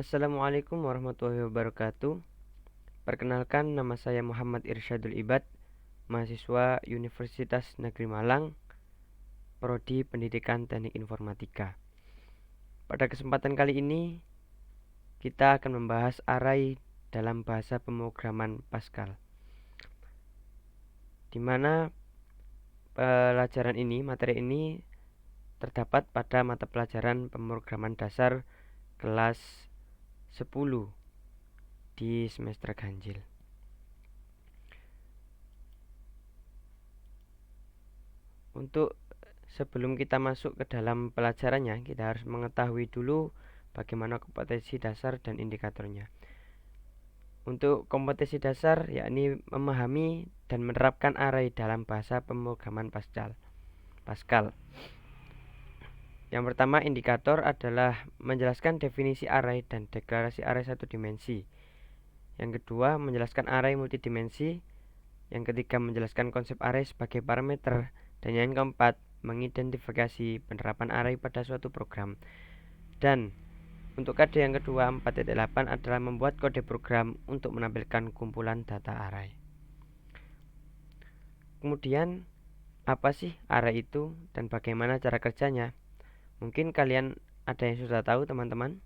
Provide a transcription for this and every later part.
Assalamualaikum warahmatullahi wabarakatuh. Perkenalkan, nama saya Muhammad Irsyadul Ibad, mahasiswa Universitas Negeri Malang, Prodi Pendidikan Teknik Informatika. Pada kesempatan kali ini, kita akan membahas array dalam bahasa pemrograman Pascal, di mana materi ini terdapat pada mata pelajaran pemrograman dasar kelas 10 di semester ganjil. Untuk sebelum kita masuk ke dalam pelajarannya, kita harus mengetahui dulu bagaimana kompetensi dasar dan indikatornya. Untuk kompetensi dasar, yakni memahami dan menerapkan array dalam bahasa pemrograman Pascal. Yang pertama, indikator adalah menjelaskan definisi array dan deklarasi array satu dimensi. Yang kedua, menjelaskan array multidimensi. Yang ketiga, menjelaskan konsep array sebagai parameter. Dan yang keempat, mengidentifikasi penerapan array pada suatu program. Dan untuk kode yang kedua 4.8 adalah membuat kode program untuk menampilkan kumpulan data array. Kemudian, apa sih array itu dan bagaimana cara kerjanya? Mungkin kalian ada yang sudah tahu, teman-teman.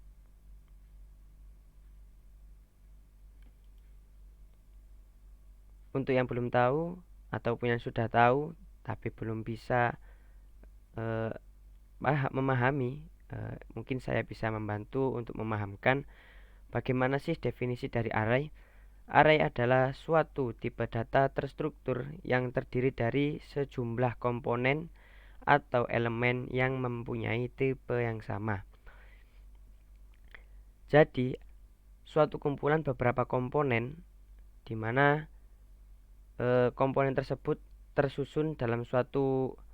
Untuk yang belum tahu ataupun yang sudah tahu tapi belum bisa memahami, mungkin saya bisa membantu untuk memahamkan bagaimana sih definisi dari array. Array adalah suatu tipe data terstruktur yang terdiri dari sejumlah komponen atau elemen yang mempunyai tipe yang sama. Jadi, suatu kumpulan beberapa komponen di mana komponen tersebut tersusun dalam suatu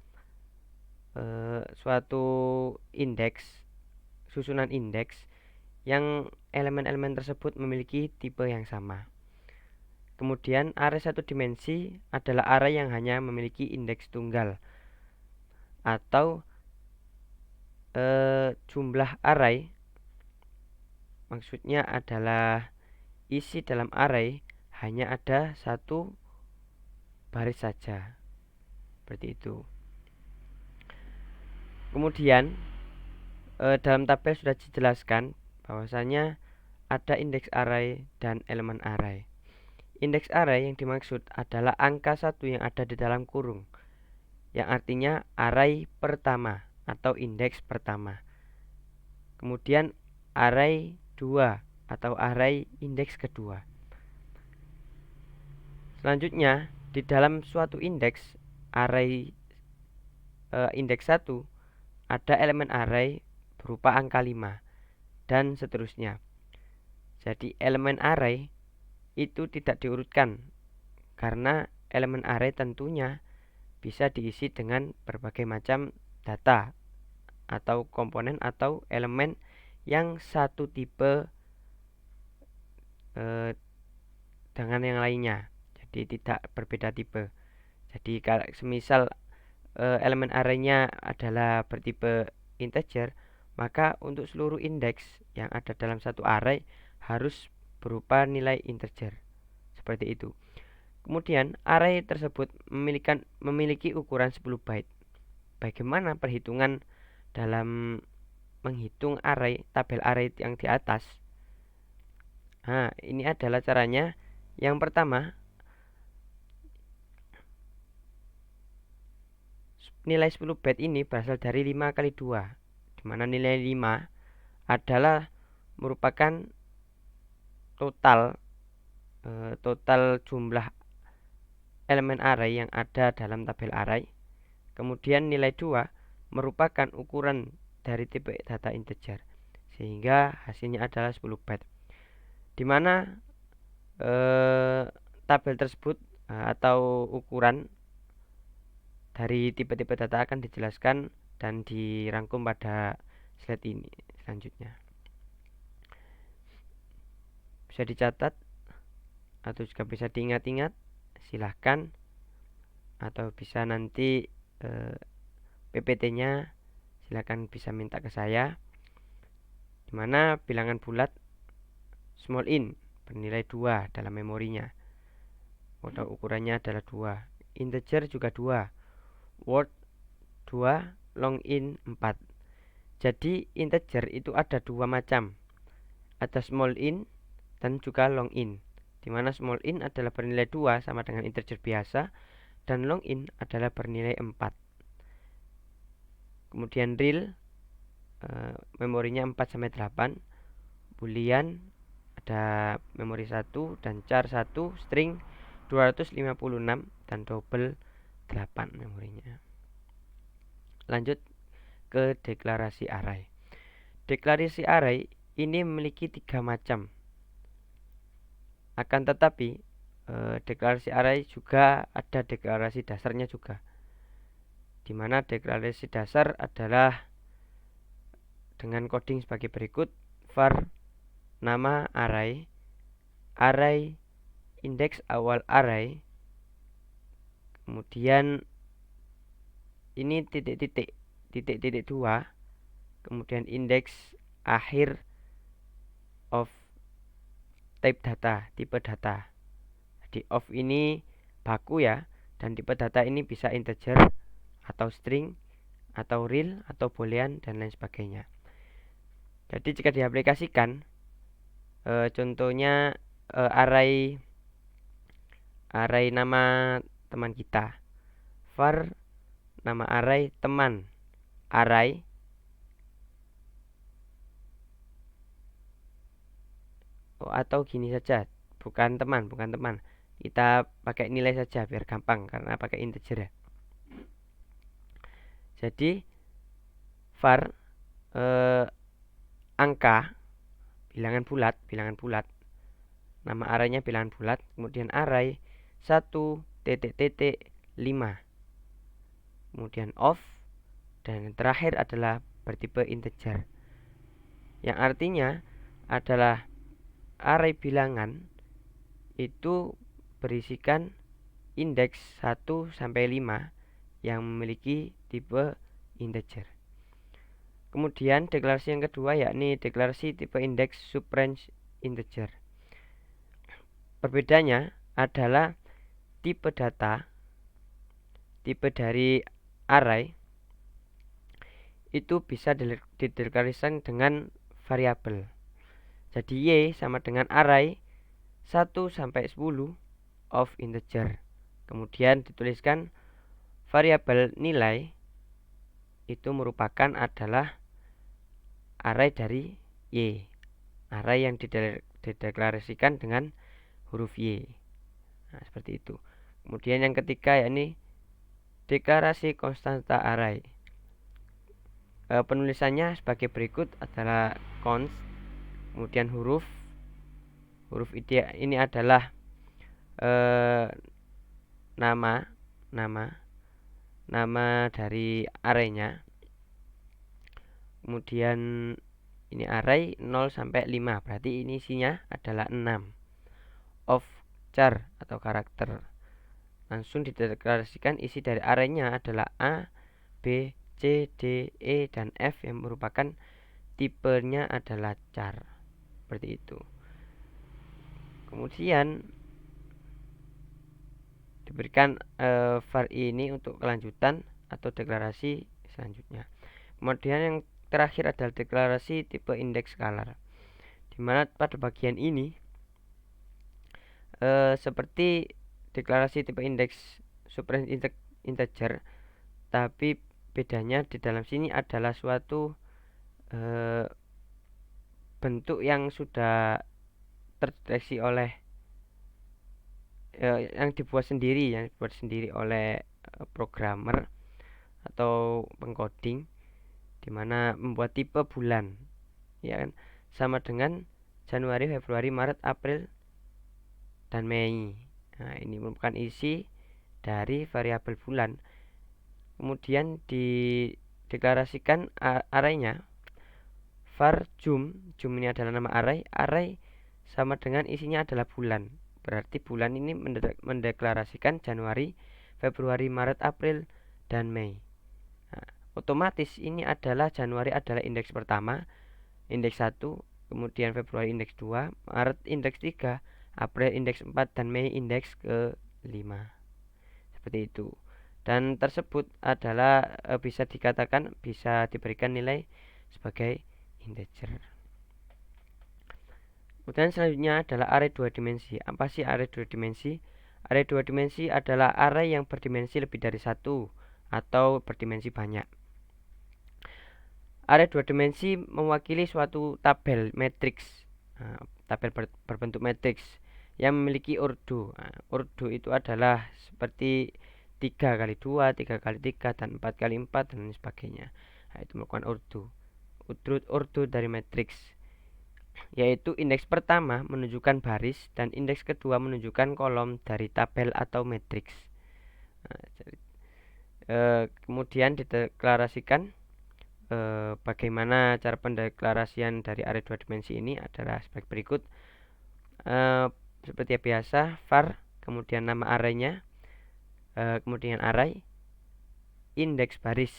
susunan indeks yang elemen-elemen tersebut memiliki tipe yang sama. Kemudian array satu dimensi adalah array yang hanya memiliki indeks tunggal, atau jumlah array maksudnya adalah isi dalam array hanya ada satu baris saja, seperti itu. Kemudian dalam tabel sudah dijelaskan bahwasanya ada indeks array dan elemen array. Indeks array yang dimaksud adalah angka 1 yang ada di dalam kurung, yang artinya array pertama atau indeks pertama. Kemudian array 2 atau array indeks kedua. Selanjutnya, di dalam suatu indeks array indeks 1 ada elemen array berupa angka 5 dan seterusnya. Jadi elemen array itu tidak diurutkan karena elemen array tentunya bisa diisi dengan berbagai macam data atau komponen atau elemen yang satu tipe dengan yang lainnya, jadi tidak berbeda tipe. Jadi kalau semisal elemen arraynya adalah bertipe integer, maka untuk seluruh indeks yang ada dalam satu array harus berupa nilai integer, seperti itu. Kemudian array tersebut memiliki ukuran 10 byte. Bagaimana perhitungan dalam menghitung tabel array yang di atas? Nah, ini adalah caranya. Yang pertama, nilai 10 byte ini berasal dari 5 kali 2, di mana nilai 5 adalah merupakan total jumlah elemen array yang ada dalam tabel array. Kemudian nilai 2 merupakan ukuran dari tipe data integer, sehingga hasilnya adalah 10 byte. Di mana tabel tersebut atau ukuran dari tipe-tipe data akan dijelaskan dan dirangkum pada slide ini selanjutnya. Bisa dicatat atau juga bisa diingat-ingat, silahkan, atau bisa nanti PPT-nya silahkan bisa minta ke saya, dimana bilangan bulat small in bernilai 2 dalam memorinya, atau ukurannya adalah 2. Integer juga 2, word 2, long in 4. Jadi integer itu ada 2 macam, ada small in dan juga long in, dimana small in adalah bernilai 2 sama dengan integer biasa, dan long in adalah bernilai 4. Kemudian real memorinya 4-8, boolean ada memori 1 dan char 1, string 256 dan double 8 memorinya. Lanjut ke deklarasi array. Deklarasi array ini memiliki 3 macam. Akan tetapi deklarasi array juga ada deklarasi dasarnya juga, dimana deklarasi dasar adalah dengan coding sebagai berikut: var nama array, array indeks awal array, kemudian ini titik-titik 2, kemudian indeks akhir of type data, tipe data. Jadi of ini baku ya, dan tipe data ini bisa integer atau string atau real atau boolean dan lain sebagainya. Jadi jika diaplikasikan, contohnya array nama teman kita, var nama array teman array, atau gini saja, bukan teman, kita pakai nilai saja biar gampang karena pakai integer ya. Jadi var angka bilangan bulat, nama arraynya bilangan bulat, kemudian array 1 titik 5, kemudian of, dan yang terakhir adalah bertipe integer, yang artinya adalah array bilangan itu berisikan indeks 1 sampai 5 yang memiliki tipe integer. Kemudian deklarasi yang kedua yakni deklarasi tipe indeks subrange integer. Perbedaannya adalah tipe data, tipe dari array itu bisa dideklarasikan dengan variabel. Jadi y sama dengan array 1 sampai 10 of integer. Kemudian dituliskan variabel nilai itu merupakan adalah array dari y, array yang dideklarasikan dengan huruf y. Nah, seperti itu. Kemudian yang ketiga yakni deklarasi konstanta array. Penulisannya sebagai berikut adalah const, kemudian huruf ini adalah nama dari arraynya. Kemudian ini array 0 sampai 5, berarti ini isinya adalah 6. Of char atau karakter, langsung dideklarasikan isi dari arraynya adalah A, B, C, D, E, dan F yang merupakan tipenya adalah char. Seperti itu. Kemudian diberikan var ini untuk kelanjutan atau deklarasi selanjutnya. Kemudian yang terakhir adalah deklarasi tipe indeks scalar, dimana pada bagian ini seperti deklarasi tipe indeks subrange integer, tapi bedanya di dalam sini adalah suatu bentuk yang sudah terdeteksi oleh yang dibuat sendiri oleh programmer atau pengcoding, dimana membuat tipe bulan, ya kan, sama dengan Januari, Februari, Maret, April, dan Mei. Nah, ini merupakan isi dari variabel bulan. Kemudian dideklarasikan arraynya var jum ini adalah nama array sama dengan isinya adalah bulan. Berarti bulan ini mendeklarasikan Januari, Februari, Maret, April, dan Mei. Nah, otomatis ini adalah Januari adalah indeks pertama, indeks 1, kemudian Februari indeks 2, Maret indeks 3, April indeks 4, dan Mei indeks ke-5. Seperti itu. Dan tersebut adalah bisa diberikan nilai sebagai integer. Kemudian selanjutnya adalah array 2 dimensi. Apa sih array 2 dimensi? Array 2 dimensi adalah array yang berdimensi lebih dari 1 atau berdimensi banyak. Array 2 dimensi mewakili suatu tabel matriks, tabel berbentuk matriks yang memiliki urdu. Urdu itu adalah seperti 3 kali 2, 3 kali 3, dan 4 kali 4, dan sebagainya. Itu merupakan urdu dari matriks, yaitu indeks pertama menunjukkan baris dan indeks kedua menunjukkan kolom dari tabel atau matriks. Kemudian dideklarasikan. Bagaimana cara pendeklarasian dari array 2 dimensi ini adalah sebagai berikut. Seperti biasa, var, kemudian nama arraynya, kemudian array, indeks baris.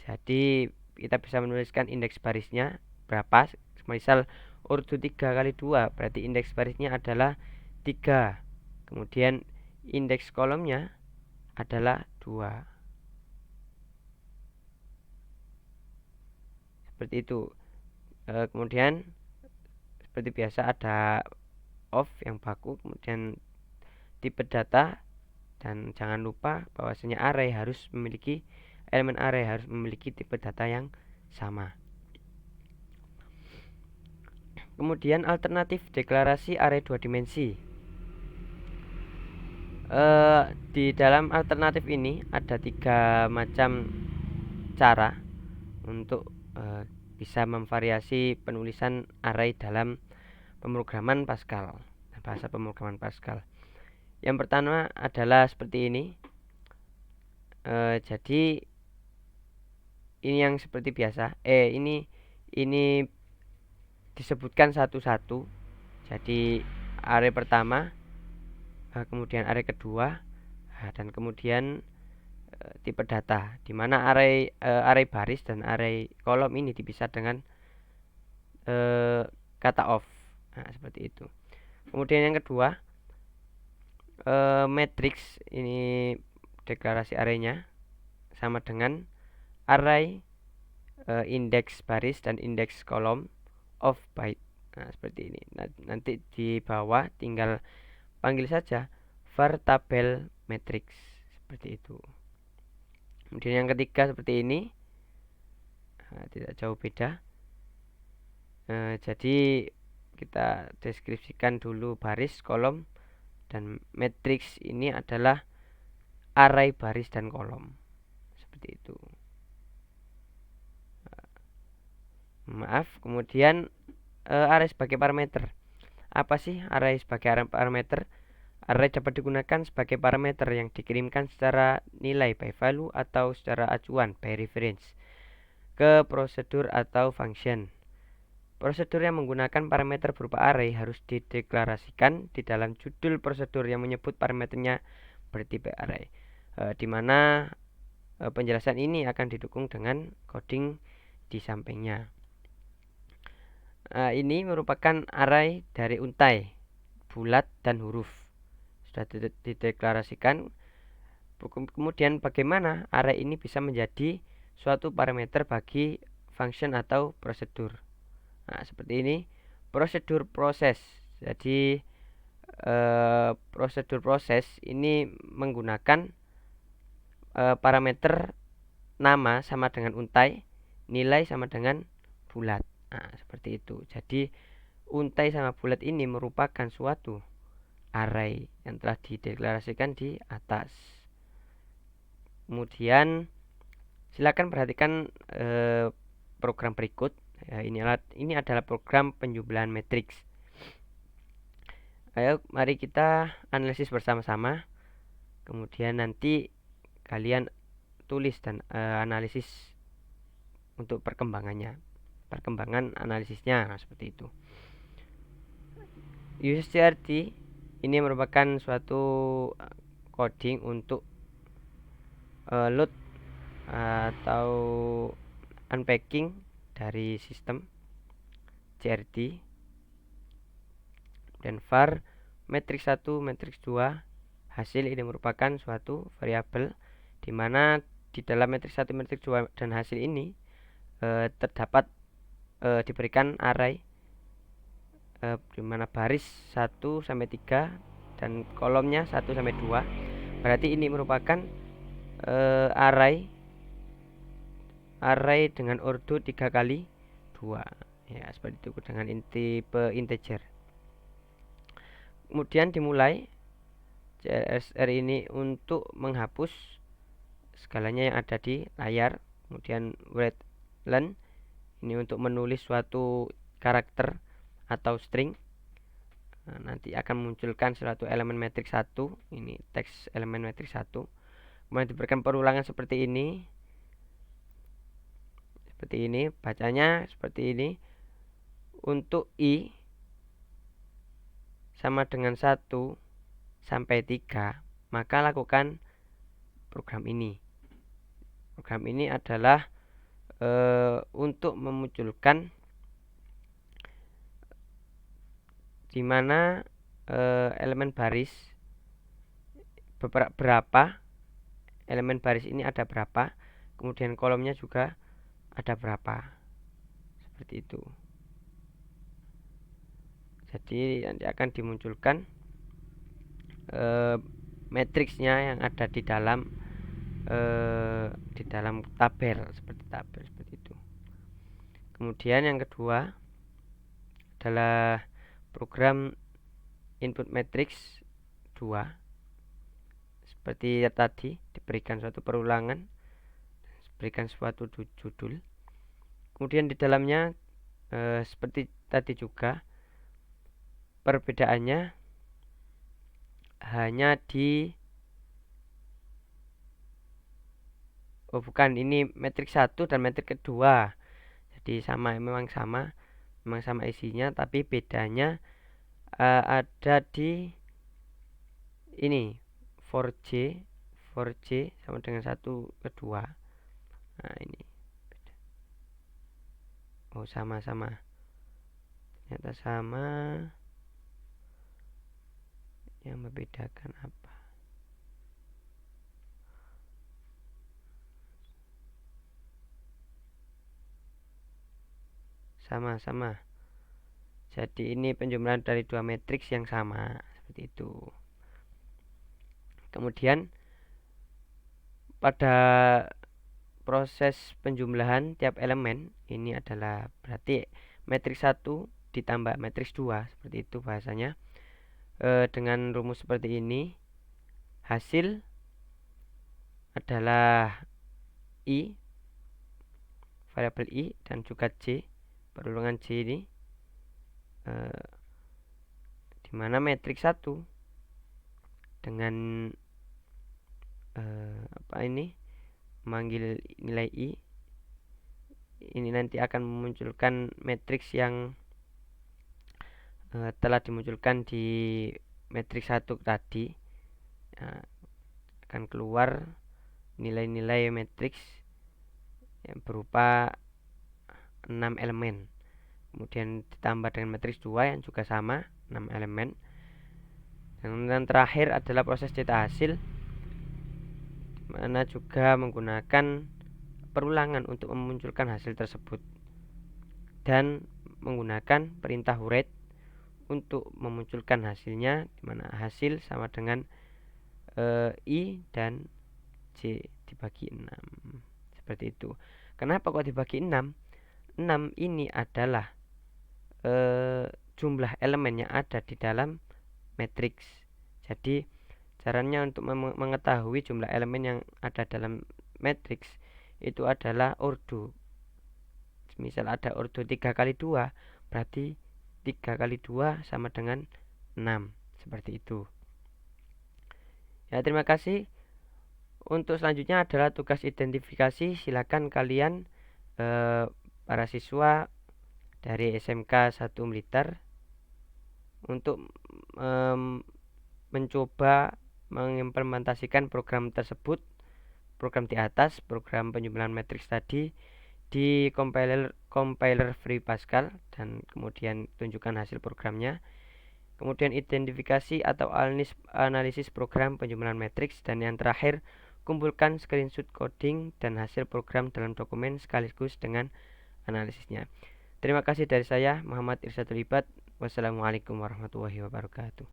Jadi kita bisa menuliskan indeks barisnya berapa. Misal urdu 3 kali 2, berarti indeks barisnya adalah 3. Kemudian indeks kolomnya adalah 2. Seperti itu. Kemudian seperti biasa ada of yang baku, kemudian tipe data, dan jangan lupa bahwasanya elemen array harus memiliki tipe data yang sama. Kemudian alternatif deklarasi array 2 dimensi. Di dalam alternatif ini ada 3 macam cara untuk bisa memvariasi penulisan array dalam pemrograman Pascal, bahasa pemrograman Pascal. Yang pertama adalah seperti ini. Jadi ini yang seperti biasa. Ini disebutkan satu-satu. Jadi array pertama, kemudian array kedua, dan kemudian tipe data, di mana array baris dan array kolom ini dipisah dengan kata of. Seperti itu. Kemudian yang kedua, matrix, ini deklarasi arraynya sama dengan array indeks baris dan indeks kolom of byte. Seperti ini. Nanti di bawah tinggal panggil saja var tabel matrix, seperti itu. Kemudian yang ketiga seperti ini, tidak jauh beda. Jadi kita deskripsikan dulu baris, kolom, dan matrix ini adalah array baris dan kolom, seperti itu. Kemudian array sebagai parameter. Apa sih array sebagai parameter? Array dapat digunakan sebagai parameter yang dikirimkan secara nilai by value atau secara acuan by reference ke prosedur atau function. Prosedur yang menggunakan parameter berupa array harus dideklarasikan di dalam judul prosedur yang menyebut parameternya bertipe array, di mana penjelasan ini akan didukung dengan coding di sampingnya. Ini merupakan array dari untai, bulat, dan huruf. Sudah dideklarasikan. Kemudian bagaimana array ini bisa menjadi suatu parameter bagi function atau prosedur. Seperti ini. Prosedur proses. Jadi prosedur proses ini menggunakan parameter nama sama dengan untai, nilai sama dengan bulat. Seperti itu. Jadi untai sama bulat ini merupakan suatu array yang telah dideklarasikan di atas. Kemudian silakan perhatikan program berikut. Ini adalah program penjumlahan matriks. Ayo mari kita analisis bersama-sama. Kemudian nanti kalian tulis dan analisis untuk perkembangan analisisnya, seperti itu. USCRT ini merupakan suatu coding untuk load atau unpacking dari sistem. CRT, dan var matriks 1 matriks 2. Hasil ini merupakan suatu variabel di mana di dalam matriks 1 matriks 2 dan hasil ini terdapat diberikan array di mana baris 1 sampai 3 dan kolomnya 1 sampai 2. Berarti ini merupakan array dengan ordo 3 kali 2. Ya, seperti itu dengan tipe integer. Kemudian dimulai CSR ini untuk menghapus skalanya yang ada di layar. Kemudian write-len ini untuk menulis suatu karakter atau string. Nanti akan memunculkan suatu elemen matriks 1. Ini teks elemen matriks 1. Kemudian diberikan perulangan seperti ini. Bacanya seperti ini. Untuk I sama dengan 1 sampai 3, maka lakukan program ini. Program ini adalah untuk memunculkan di mana elemen baris berapa elemen baris ini ada berapa, kemudian kolomnya juga ada berapa, seperti itu. Jadi nanti akan dimunculkan matriksnya yang ada di dalam tabel seperti itu. Kemudian yang kedua adalah program input matrix 2. Seperti tadi diberikan suatu perulangan, diberikan suatu judul. Kemudian di dalamnya seperti tadi juga perbedaannya hanya di ini matriks 1 dan matriks kedua. Jadi memang sama isinya, tapi bedanya ada di ini 4J sama dengan 1 kedua. Nah, ini sama. Ternyata sama. Yang membedakan apa? Sama. Jadi ini penjumlahan dari dua matriks yang sama, seperti itu. Kemudian pada proses penjumlahan tiap elemen ini adalah berarti matriks 1 ditambah matriks 2, seperti itu bahasanya. Dengan rumus seperti ini, hasil adalah I, variabel I, dan juga J, perulungan J ini, dimana matriks 1 dengan memanggil nilai I ini nanti akan memunculkan matriks yang telah dimunculkan di matriks 1 tadi. Akan keluar nilai-nilai matriks yang berupa 6 elemen. Kemudian ditambah dengan matriks 2 yang juga sama 6 elemen. Dan terakhir adalah proses cetak hasil, mana juga menggunakan perulangan untuk memunculkan hasil tersebut dan menggunakan perintah write untuk memunculkan hasilnya, di mana hasil sama dengan I dan J dibagi 6. Seperti itu. Kenapa kok dibagi 6? 6 ini adalah jumlah elemen yang ada di dalam matriks. Jadi caranya untuk mengetahui jumlah elemen yang ada dalam matriks itu adalah ordo. Misal ada ordo 3 kali 2, berarti 3 kali 2 sama dengan 6. Seperti itu. Ya, terima kasih. Untuk selanjutnya adalah tugas identifikasi. Silakan kalian para siswa dari SMK 1 Blitar untuk mencoba mengimplementasikan program tersebut, program di atas, program penjumlahan matriks tadi di compiler free Pascal dan kemudian tunjukkan hasil programnya. Kemudian identifikasi atau analisis program penjumlahan matriks, dan yang terakhir kumpulkan screenshot coding dan hasil program dalam dokumen sekaligus dengan analisisnya. Terima kasih dari saya, Muhammad Irsyadul Ibad. Wassalamualaikum warahmatullahi wabarakatuh.